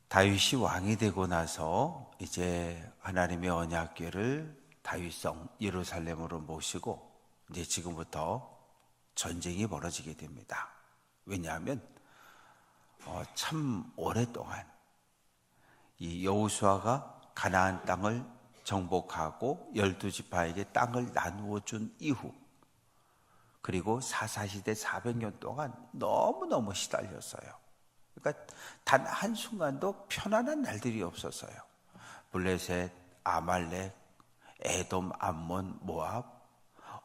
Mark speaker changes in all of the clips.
Speaker 1: 다윗이 왕이 되고 나서 이제 하나님의 언약궤를 다윗성 예루살렘으로 모시고 이제 지금부터 전쟁이 벌어지게 됩니다. 왜냐하면 참 오랫동안 이 여호수아가 가나안 땅을 정복하고 12지파에게 땅을 나누어 준 이후, 그리고 사사시대 400년 동안 너무너무 시달렸어요. 그러니까 단 한순간도 편안한 날들이 없었어요. 블레셋, 아말렉, 에돔, 암몬, 모압,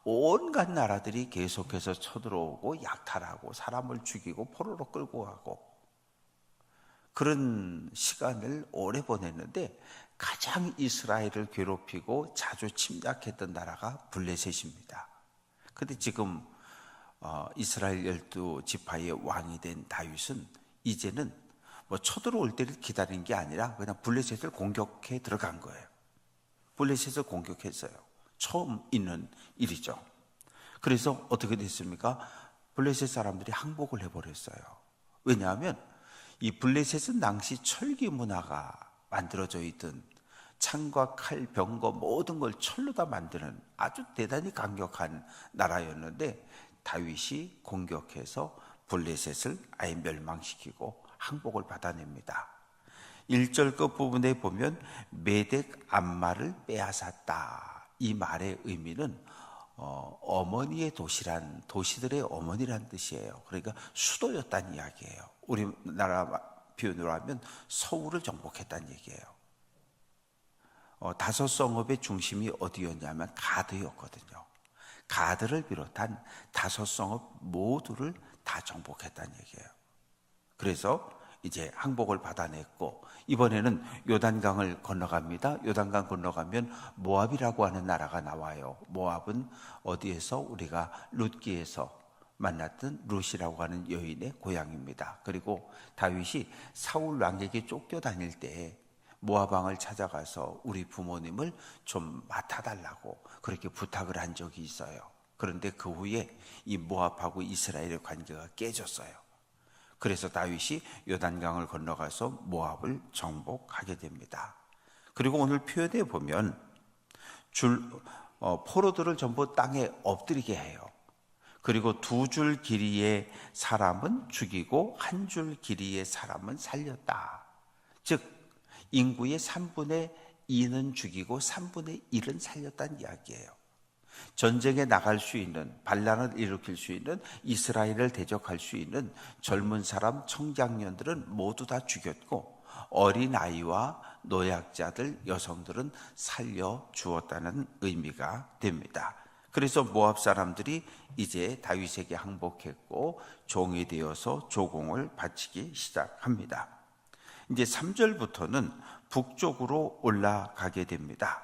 Speaker 1: 온갖 나라들이 계속해서 쳐들어오고 약탈하고 사람을 죽이고 포로로 끌고 가고, 그런 시간을 오래 보냈는데 가장 이스라엘을 괴롭히고 자주 침략했던 나라가 블레셋입니다. 그런데 지금 이스라엘 12지파의 왕이 된 다윗은 이제는 쳐들어올 때를 기다린 게 아니라 그냥 블레셋을 공격해 들어간 거예요. 블레셋을 공격했어요. 처음 있는 일이죠. 그래서 어떻게 됐습니까? 블레셋 사람들이 항복을 해버렸어요. 왜냐하면 이 블레셋은 당시 철기 문화가 만들어져 있던, 창과 칼, 병거 모든 걸 철로 다 만드는 아주 대단히 강력한 나라였는데, 다윗이 공격해서 블레셋을 아예 멸망시키고 항복을 받아냅니다. 1절 끝부분에 보면 메덱 암마를 빼앗았다. 이 말의 의미는 어머니의 도시란, 도시들의 어머니란 뜻이에요. 그러니까 수도였다는 이야기예요. 우리나라 표현으로 하면 서울을 정복했다는 얘기예요. 다섯 성읍의 중심이 어디였냐면 가드였거든요. 가드를 비롯한 다섯 성읍 모두를 다 정복했다는 얘기예요. 그래서 이제 항복을 받아냈고, 이번에는 요단강을 건너갑니다. 요단강 건너가면 모압이라고 하는 나라가 나와요. 모압은 어디에서 우리가 룻기에서 만났던 룻이라고 하는 여인의 고향입니다. 그리고 다윗이 사울 왕에게 쫓겨다닐 때 모압 왕을 찾아가서 우리 부모님을 좀 맡아달라고 그렇게 부탁을 한 적이 있어요. 그런데 그 후에 이 모압하고 이스라엘의 관계가 깨졌어요. 그래서 다윗이 요단강을 건너가서 모압을 정복하게 됩니다. 그리고 오늘 표현에 보면 포로들을 전부 땅에 엎드리게 해요. 그리고 2줄 길이의 사람은 죽이고 1줄 길이의 사람은 살렸다. 즉 인구의 3분의 2는 죽이고 3분의 1은 살렸다는 이야기예요. 전쟁에 나갈 수 있는, 반란을 일으킬 수 있는, 이스라엘을 대적할 수 있는 젊은 사람, 청장년들은 모두 다 죽였고, 어린아이와 노약자들, 여성들은 살려 주었다는 의미가 됩니다. 그래서 모압 사람들이 이제 다윗에게 항복했고 종이 되어서 조공을 바치기 시작합니다. 이제 3절부터는 북쪽으로 올라가게 됩니다.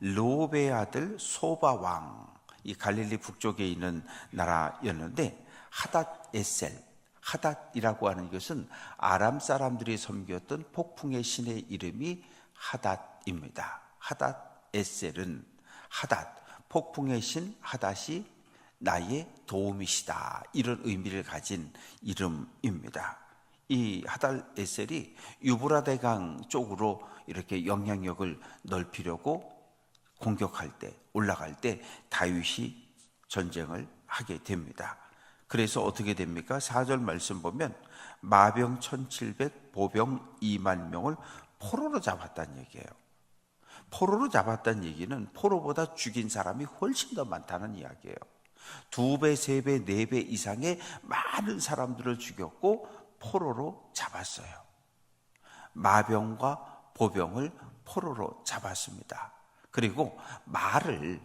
Speaker 1: 르홉의 아들 소바 왕, 이 갈릴리 북쪽에 있는 나라였는데, 하닷 에셀, 하닷이라고 하는 것은 아람 사람들이 섬겼던 폭풍의 신의 이름이 하닷입니다. 하닷 에셀은 하닷, 폭풍의 신 하닷이 나의 도움이시다, 이런 의미를 가진 이름입니다. 이 하닷 에셀이 유브라데강 쪽으로 이렇게 영향력을 넓히려고 공격할 때, 올라갈 때 다윗이 전쟁을 하게 됩니다. 그래서 어떻게 됩니까? 4절 말씀 보면 마병 1700, 보병 2만 명을 포로로 잡았다는 얘기예요. 포로로 잡았다는 얘기는 포로보다 죽인 사람이 훨씬 더 많다는 이야기예요. 2배, 3배, 4배 이상의 많은 사람들을 죽였고 포로로 잡았어요. 마병과 보병을 포로로 잡았습니다. 그리고 말을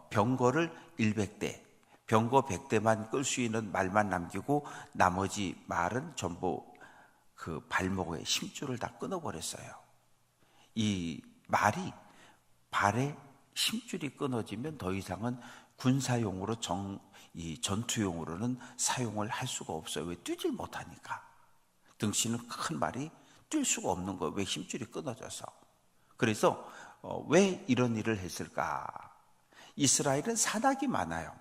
Speaker 1: 병거를 100대, 병거 100대만 끌 수 있는 말만 남기고 나머지 말은 전부 그 발목에 심줄을 다 끊어버렸어요. 이 말이 발에 심줄이 끊어지면 더 이상은 군사용으로 이 전투용으로는 사용을 할 수가 없어요. 왜? 뛰질 못하니까. 등치는 큰 말이 뛸 수가 없는 거예요. 왜? 힘줄이 끊어져서. 그래서 왜 이런 일을 했을까? 이스라엘은 산악이 많아요.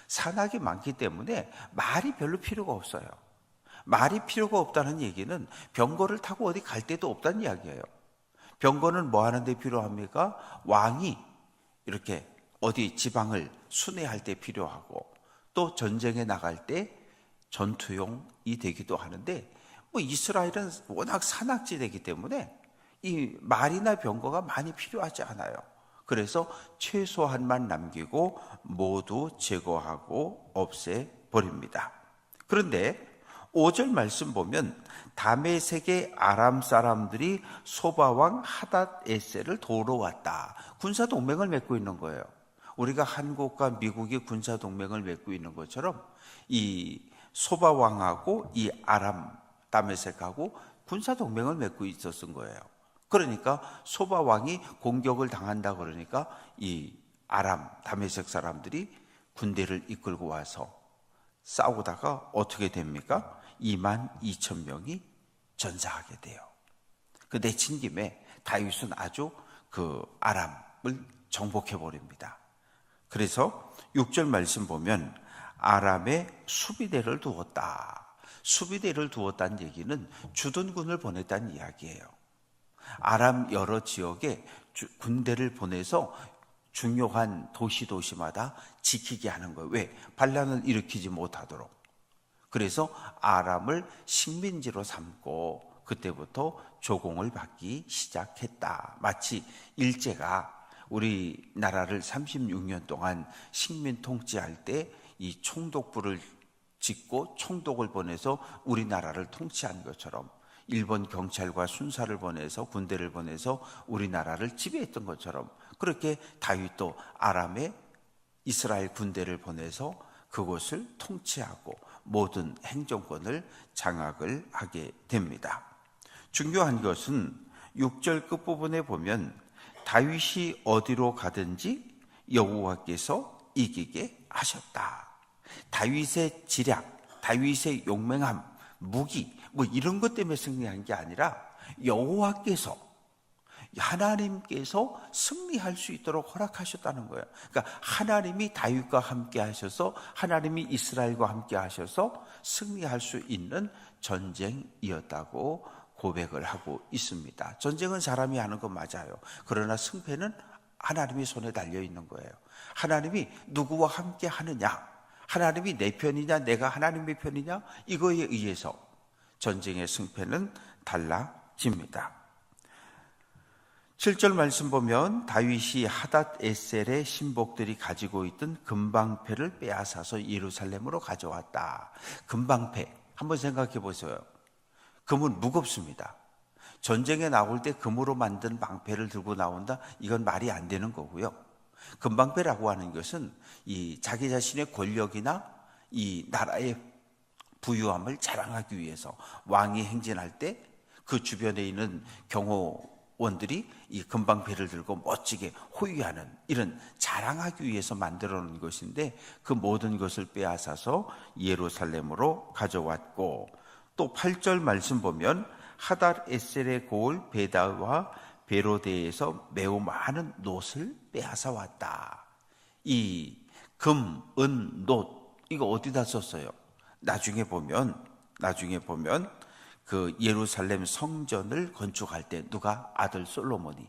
Speaker 1: 산악이 많기 때문에 말이 별로 필요가 없어요. 말이 필요가 없다는 얘기는 병거를 타고 어디 갈 데도 없다는 이야기예요. 병거는 뭐 하는 데 필요합니까? 왕이 이렇게 어디 지방을 순회할 때 필요하고, 또 전쟁에 나갈 때 전투용이 되기도 하는데, 뭐 이스라엘은 워낙 산악지대이기 때문에 이 말이나 병거가 많이 필요하지 않아요. 그래서 최소한만 남기고 모두 제거하고 없애버립니다. 그런데 5절 말씀 보면 다메섹의 아람 사람들이 소바왕 하닷에셀을 도우러 왔다. 군사 동맹을 맺고 있는 거예요. 우리가 한국과 미국이 군사 동맹을 맺고 있는 것처럼 이 소바왕하고 이 아람 다메섹하고 군사 동맹을 맺고 있었던 거예요. 그러니까 소바왕이 공격을 당한다 그러니까 이 아람 다메섹 사람들이 군대를 이끌고 와서 싸우다가 어떻게 됩니까? 22,000명이 전사하게 돼요. 그 내친 김에 다윗은 아주 그 아람을 정복해 버립니다. 그래서 6절 말씀 보면 아람에 수비대를 두었다. 수비대를 두었다는 얘기는 주둔군을 보냈다는 이야기예요. 아람 여러 지역에 군대를 보내서 중요한 도시마다 지키게 하는 거예요. 왜? 반란을 일으키지 못하도록. 그래서 아람을 식민지로 삼고 그때부터 조공을 받기 시작했다. 마치 일제가 우리나라를 36년 동안 식민 통치할 때 이 총독부를 짓고 총독을 보내서 우리나라를 통치한 것처럼, 일본 경찰과 순사를 보내서 군대를 보내서 우리나라를 지배했던 것처럼, 그렇게 다윗도 아람에 이스라엘 군대를 보내서 그곳을 통치하고 모든 행정권을 장악을 하게 됩니다. 중요한 것은 6절 끝부분에 보면 다윗이 어디로 가든지 여호와께서 이기게 하셨다. 다윗의 지략, 다윗의 용맹함, 무기 뭐 이런 것 때문에 승리한 게 아니라 여호와께서, 하나님께서 승리할 수 있도록 허락하셨다는 거예요. 그러니까 하나님이 다윗과 함께 하셔서, 하나님이 이스라엘과 함께 하셔서 승리할 수 있는 전쟁이었다고 고백을 하고 있습니다. 전쟁은 사람이 하는 건 맞아요. 그러나 승패는 하나님의 손에 달려 있는 거예요. 하나님이 누구와 함께 하느냐, 하나님이 내 편이냐 내가 하나님의 편이냐, 이거에 의해서 전쟁의 승패는 달라집니다. 7절 말씀 보면 다윗이 하닷에셀의 신복들이 가지고 있던 금방패를 빼앗아서 예루살렘으로 가져왔다. 금방패 한번 생각해 보세요. 금은 무겁습니다. 전쟁에 나올 때 금으로 만든 방패를 들고 나온다? 이건 말이 안 되는 거고요. 금방패라고 하는 것은 이 자기 자신의 권력이나 이 나라의 부유함을 자랑하기 위해서 왕이 행진할 때 그 주변에 있는 경호원들이 이 금방패를 들고 멋지게 호위하는, 이런 자랑하기 위해서 만들어 놓은 것인데, 그 모든 것을 빼앗아서 예루살렘으로 가져왔고, 또 8절 말씀 보면 하닷에셀의 고을 베다와 베로데에서 매우 많은 놋을 빼앗아 왔다. 이 금, 은, 놋 이거 어디다 썼어요? 나중에 보면 그 예루살렘 성전을 건축할 때 누가? 아들 솔로몬이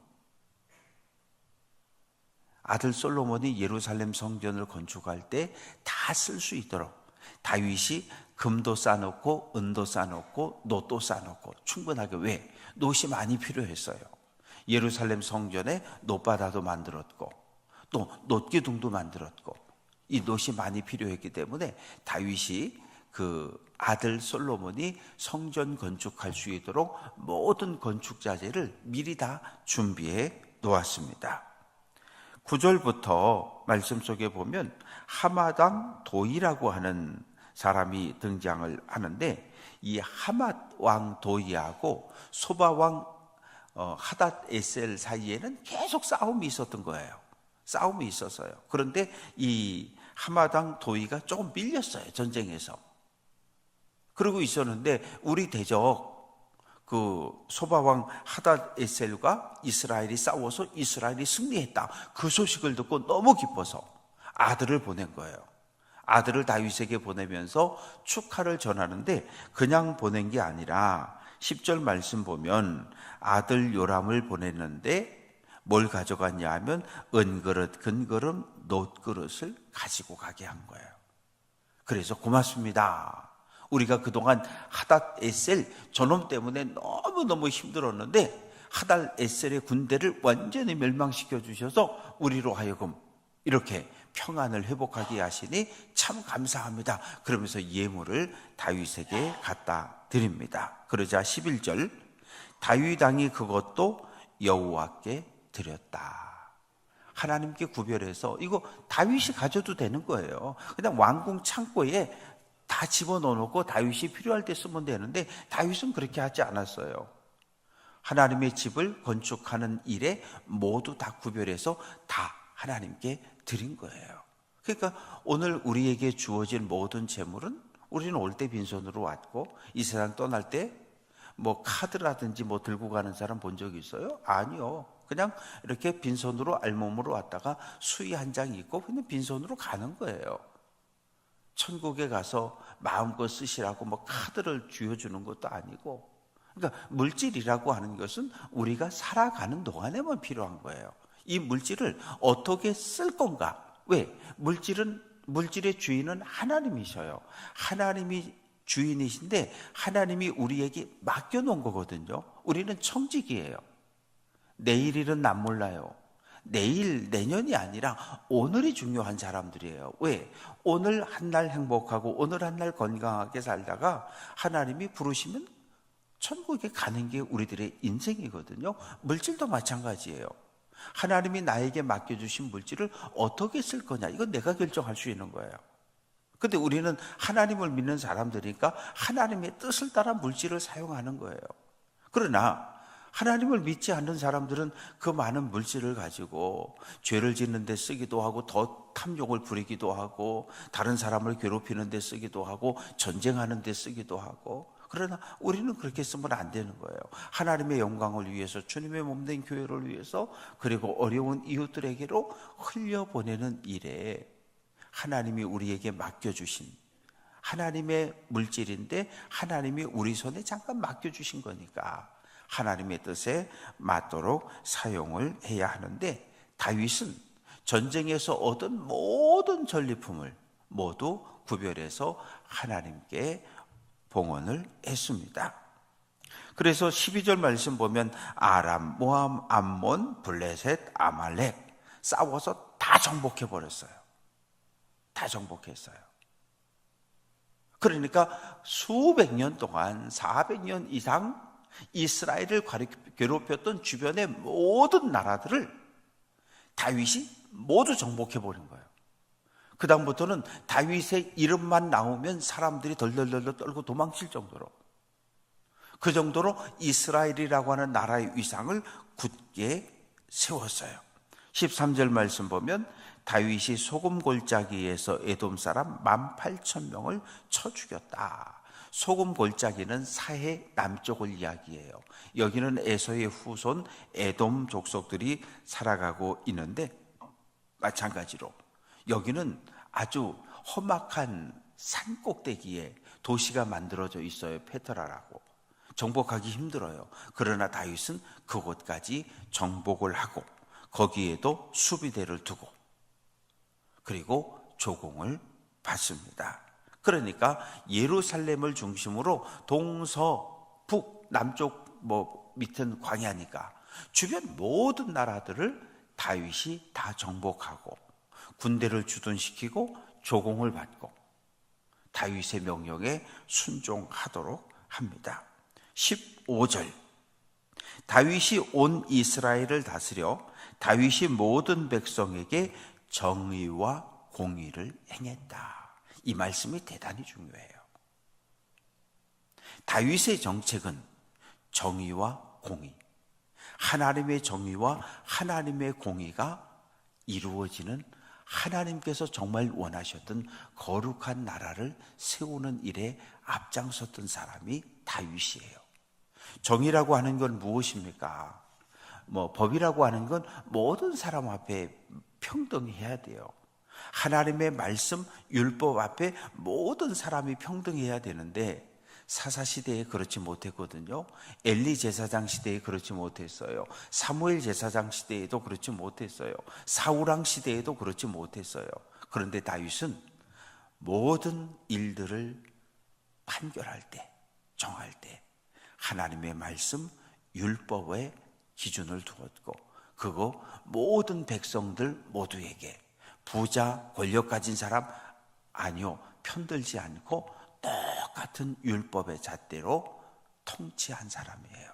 Speaker 1: 예루살렘 성전을 건축할 때 다 쓸 수 있도록 다윗이 금도 쌓아놓고 은도 쌓아놓고 놋도 쌓아놓고 충분하게. 왜? 놋이 많이 필요했어요. 예루살렘 성전에 놋바다도 만들었고 또 놋기둥도 만들었고 이 놋이 많이 필요했기 때문에 다윗이 그 아들 솔로몬이 성전 건축할 수 있도록 모든 건축 자재를 미리 다 준비해 놓았습니다. 9절부터 말씀 속에 보면 하맛 도이라고 하는 사람이 등장을 하는데, 이 하맛 왕 도이하고 소바 왕 하닷에셀 사이에는 계속 싸움이 있었던 거예요. 싸움이 있었어요. 그런데 이 하맛 왕 도이가 조금 밀렸어요, 전쟁에서. 그러고 있었는데 우리 대적 그 소바왕 하닷에셀과 이스라엘이 싸워서 이스라엘이 승리했다. 그 소식을 듣고 너무 기뻐서 아들을 보낸 거예요. 아들을 다윗에게 보내면서 축하를 전하는데 그냥 보낸 게 아니라 10절 말씀 보면 아들 요람을 보냈는데 뭘 가져갔냐 하면 은그릇, 금그릇, 놋그릇을 가지고 가게 한 거예요. 그래서 고맙습니다. 우리가 그동안 하닷 에셀 저놈 때문에 너무너무 힘들었는데 하닷 에셀의 군대를 완전히 멸망시켜 주셔서 우리로 하여금 이렇게 평안을 회복하게 하시니 참 감사합니다. 그러면서 예물을 다윗에게 갖다 드립니다. 그러자 11절 다윗 왕이 그것도 여호와께 드렸다. 하나님께 구별해서 이거 다윗이 가져도 되는 거예요. 그냥 왕궁 창고에 다 집어넣어놓고 다윗이 필요할 때 쓰면 되는데 다윗은 그렇게 하지 않았어요. 하나님의 집을 건축하는 일에 모두 다 구별해서 다 하나님께 드린 거예요. 그러니까 오늘 우리에게 주어진 모든 재물은 우리는 올 때 빈손으로 왔고 이 세상 떠날 때 뭐 카드라든지 뭐 들고 가는 사람 본 적 있어요? 아니요. 그냥 이렇게 빈손으로 알몸으로 왔다가 수의 한 장 있고 그냥 빈손으로 가는 거예요. 천국에 가서 마음껏 쓰시라고 뭐 카드를 쥐어주는 것도 아니고, 그러니까 물질이라고 하는 것은 우리가 살아가는 동안에만 필요한 거예요. 이 물질을 어떻게 쓸 건가? 왜? 물질의 주인은 하나님이셔요. 하나님이 주인이신데 하나님이 우리에게 맡겨놓은 거거든요. 우리는 청직이에요. 내일일은 난 몰라요. 내일, 내년이 아니라 오늘이 중요한 사람들이에요. 왜? 오늘 한 날 행복하고 오늘 한 날 건강하게 살다가 하나님이 부르시면 천국에 가는 게 우리들의 인생이거든요. 물질도 마찬가지예요. 하나님이 나에게 맡겨주신 물질을 어떻게 쓸 거냐, 이건 내가 결정할 수 있는 거예요. 근데 우리는 하나님을 믿는 사람들이니까 하나님의 뜻을 따라 물질을 사용하는 거예요. 그러나 하나님을 믿지 않는 사람들은 그 많은 물질을 가지고 죄를 짓는 데 쓰기도 하고 더 탐욕을 부리기도 하고 다른 사람을 괴롭히는 데 쓰기도 하고 전쟁하는 데 쓰기도 하고, 그러나 우리는 그렇게 쓰면 안 되는 거예요. 하나님의 영광을 위해서, 주님의 몸된 교회를 위해서, 그리고 어려운 이웃들에게로 흘려보내는 일에 하나님이 우리에게 맡겨주신 하나님의 물질인데 하나님이 우리 손에 잠깐 맡겨주신 거니까 하나님의 뜻에 맞도록 사용을 해야 하는데, 다윗은 전쟁에서 얻은 모든 전리품을 모두 구별해서 하나님께 봉헌을 했습니다. 그래서 12절 말씀 보면 아람, 모함, 암몬, 블레셋, 아말렉 싸워서 다 정복해버렸어요. 다 정복했어요. 그러니까 수백 년 동안 400년 이상 이스라엘을 괴롭혔던 주변의 모든 나라들을 다윗이 모두 정복해버린 거예요. 그 다음부터는 다윗의 이름만 나오면 사람들이 덜덜덜 떨고 도망칠 정도로, 그 정도로 이스라엘이라고 하는 나라의 위상을 굳게 세웠어요. 13절 말씀 보면 다윗이 소금 골짜기에서 에돔 사람 18,000명을 쳐 죽였다. 소금 골짜기는 사해 남쪽을 이야기해요. 여기는 에서의 후손 에돔 족속들이 살아가고 있는데 마찬가지로 여기는 아주 험악한 산 꼭대기에 도시가 만들어져 있어요. 페트라라고. 정복하기 힘들어요. 그러나 다윗은 그곳까지 정복을 하고 거기에도 수비대를 두고 그리고 조공을 받습니다. 그러니까 예루살렘을 중심으로 동서북 남쪽 밑은 광야니까 주변 모든 나라들을 다윗이 다 정복하고 군대를 주둔시키고 조공을 받고 다윗의 명령에 순종하도록 합니다. 15절 다윗이 온 이스라엘을 다스려 다윗이 모든 백성에게 정의와 공의를 행했다. 이 말씀이 대단히 중요해요. 다윗의 정책은 정의와 공의, 하나님의 정의와 하나님의 공의가 이루어지는, 하나님께서 정말 원하셨던 거룩한 나라를 세우는 일에 앞장섰던 사람이 다윗이에요. 정의라고 하는 건 무엇입니까? 법이라고 하는 건 모든 사람 앞에 평등해야 돼요. 하나님의 말씀, 율법 앞에 모든 사람이 평등해야 되는데 사사시대에 그렇지 못했거든요. 엘리 제사장 시대에 그렇지 못했어요. 사무엘 제사장 시대에도 그렇지 못했어요. 사울왕 시대에도 그렇지 못했어요. 그런데 다윗은 모든 일들을 판결할 때, 정할 때 하나님의 말씀, 율법의 기준을 두었고 그거 모든 백성들 모두에게 부자, 권력 가진 사람 아니요, 편들지 않고 똑같은 율법의 잣대로 통치한 사람이에요.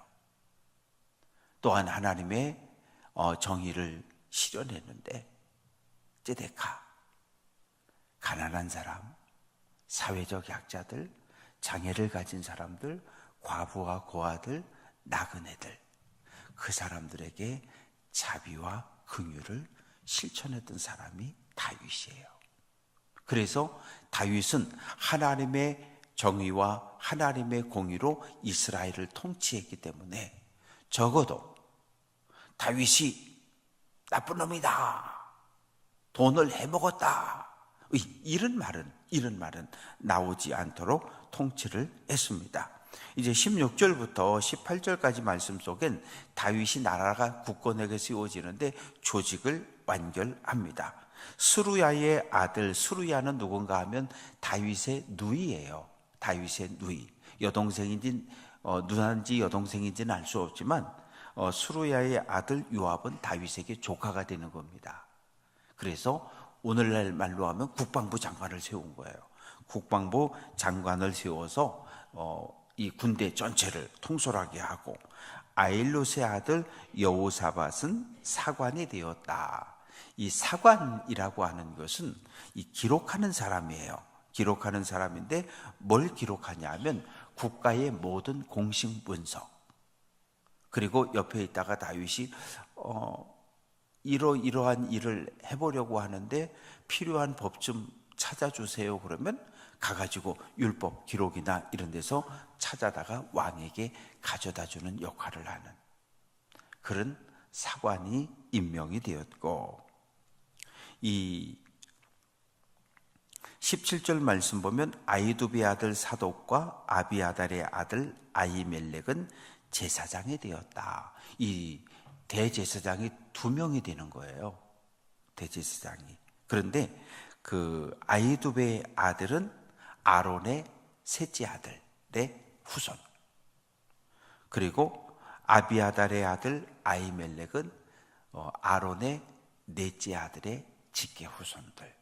Speaker 1: 또한 하나님의 정의를 실현했는데 ጼ데카, 가난한 사람, 사회적 약자들, 장애를 가진 사람들, 과부와 고아들, 나그네들, 그 사람들에게 자비와 긍휼을 실천했던 사람이 다윗이에요. 그래서 다윗은 하나님의 정의와 하나님의 공의로 이스라엘을 통치했기 때문에 적어도 다윗이 나쁜 놈이다, 돈을 해먹었다, 이런 말은 나오지 않도록 통치를 했습니다. 이제 16절부터 18절까지 말씀 속엔 다윗이 나라가 굳건하게 세워지는데 조직을 완결합니다. 스루야의 아들, 스루야는 누군가 하면 다윗의 누이예요. 다윗의 누이. 여동생인지 누나인지 여동생인지는 알 수 없지만 스루야의 아들 요압은 다윗에게 조카가 되는 겁니다. 그래서 오늘날 말로 하면 국방부 장관을 세운 거예요. 국방부 장관을 세워서 이 군대 전체를 통솔하게 하고, 아일롯의 아들 여호사밧은 사관이 되었다. 이 사관이라고 하는 것은 이 기록하는 사람이에요. 기록하는 사람인데 뭘 기록하냐 하면 국가의 모든 공식 문서, 그리고 옆에 있다가 다윗이 이러한 일을 해보려고 하는데 필요한 법 좀 찾아주세요 그러면 가가지고 율법 기록이나 이런 데서 찾아다가 왕에게 가져다주는 역할을 하는 그런 사관이 임명이 되었고, 이 17절 말씀 보면 아히두베의 아들 사독과 아비아달의 아들 아히멜렉은 제사장이 되었다. 이 대제사장이 2명이 되는 거예요. 대제사장이. 그런데 그 아히두베의 아들은 아론의 셋째 아들의 후손, 그리고 아비아달의 아들 아히멜렉은 아론의 넷째 아들의 직계 후손들.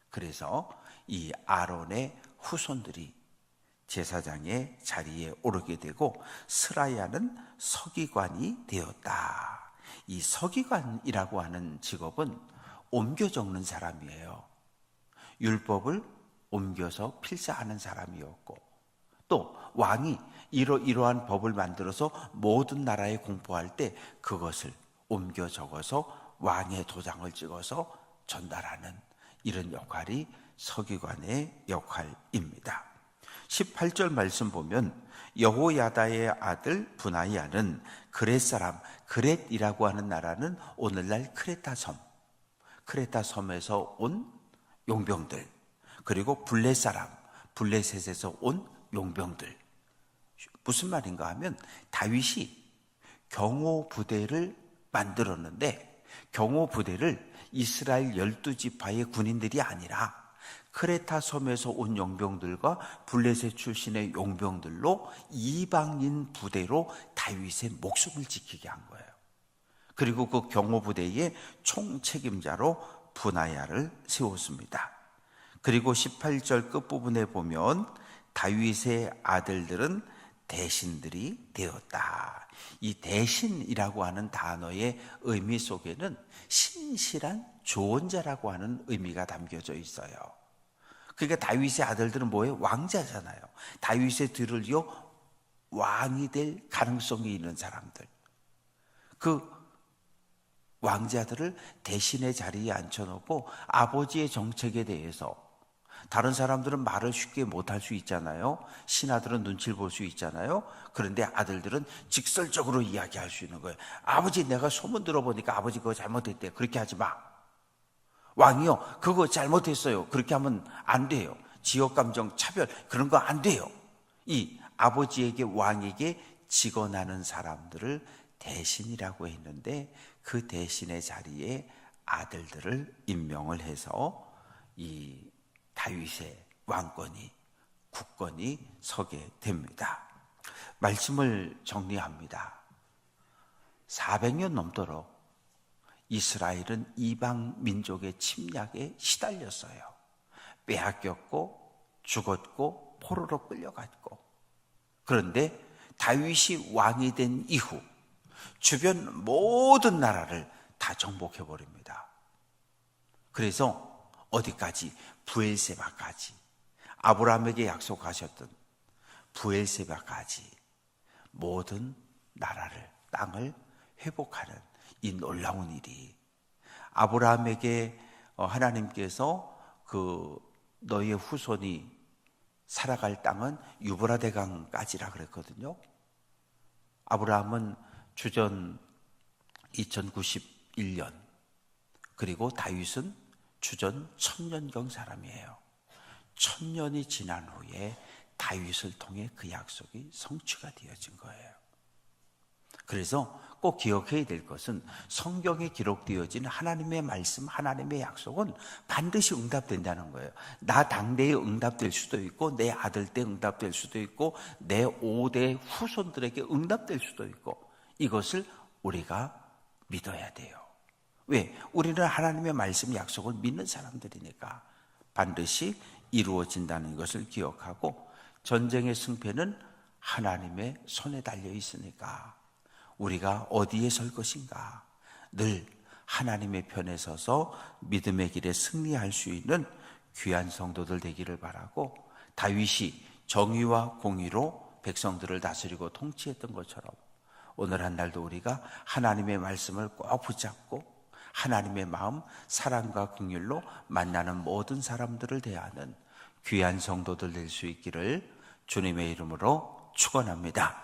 Speaker 1: 그래서 이 아론의 후손들이 제사장의 자리에 오르게 되고 스라야는 서기관이 되었다. 이 서기관이라고 하는 직업은 옮겨 적는 사람이에요. 율법을 옮겨서 필사하는 사람이었고, 또 왕이 이러한 법을 만들어서 모든 나라에 공포할 때 그것을 옮겨 적어서 왕의 도장을 찍어서 전달하는 이런 역할이 서기관의 역할입니다. 18절 말씀 보면 여호야다의 아들 분하야는 그렛 사람, 그렛이라고 하는 나라는 오늘날 크레타 섬에서 온 용병들, 그리고 블렛 사람, 블레셋에서 온 용병들. 무슨 말인가 하면 다윗이 경호 부대를 만들었는데 경호 부대를 이스라엘 12지파의 군인들이 아니라 크레타 섬에서 온 용병들과 블레셋 출신의 용병들로 이방인 부대로 다윗의 목숨을 지키게 한 거예요. 그리고 그 경호 부대의 총책임자로 분하야를 세웠습니다. 그리고 18절 끝부분에 보면 다윗의 아들들은 대신들이 되었다. 이 대신이라고 하는 단어의 의미 속에는 신실한 조언자라고 하는 의미가 담겨져 있어요. 그러니까 다윗의 아들들은 뭐예요? 왕자잖아요. 다윗의 뒤를 이어 왕이 될 가능성이 있는 사람들. 그 왕자들을 대신의 자리에 앉혀놓고 아버지의 정책에 대해서, 다른 사람들은 말을 쉽게 못할 수 있잖아요. 신하들은 눈치를 볼 수 있잖아요. 그런데 아들들은 직설적으로 이야기할 수 있는 거예요. 아버지, 내가 소문 들어보니까 아버지 그거 잘못했대. 그렇게 하지 마. 왕이요, 그거 잘못했어요. 그렇게 하면 안 돼요. 지역감정 차별 그런 거 안 돼요. 이 아버지에게, 왕에게 직언하는 사람들을 대신이라고 했는데, 그 대신의 자리에 아들들을 임명을 해서 이 다윗의 왕권이, 국권이 서게 됩니다. 말씀을 정리합니다. 400년 넘도록 이스라엘은 이방 민족의 침략에 시달렸어요. 빼앗겼고 죽었고 포로로 끌려갔고. 그런데 다윗이 왕이 된 이후 주변 모든 나라를 다 정복해 버립니다. 그래서 어디까지? 브엘세바까지, 아브라함에게 약속하셨던 브엘세바까지 모든 나라를, 땅을 회복하는 이 놀라운 일이, 아브라함에게 하나님께서 너희의 후손이 살아갈 땅은 유브라데강까지라 그랬거든요. 아브라함은 주전 2091년, 그리고 다윗은 주전 1000년경 사람이에요. 1000년이 지난 후에 다윗을 통해 그 약속이 성취가 되어진 거예요. 그래서 꼭 기억해야 될 것은, 성경에 기록되어진 하나님의 말씀, 하나님의 약속은 반드시 응답된다는 거예요. 나 당대에 응답될 수도 있고, 내 아들 때 응답될 수도 있고, 내 5대 후손들에게 응답될 수도 있고, 이것을 우리가 믿어야 돼요. 왜? 우리는 하나님의 말씀, 약속을 믿는 사람들이니까 반드시 이루어진다는 것을 기억하고, 전쟁의 승패는 하나님의 손에 달려 있으니까 우리가 어디에 설 것인가, 늘 하나님의 편에 서서 믿음의 길에 승리할 수 있는 귀한 성도들 되기를 바라고, 다윗이 정의와 공의로 백성들을 다스리고 통치했던 것처럼 오늘 한 날도 우리가 하나님의 말씀을 꼭 붙잡고 하나님의 마음, 사랑과 긍휼로 만나는 모든 사람들을 대하는 귀한 성도들 될 수 있기를 주님의 이름으로 축원합니다.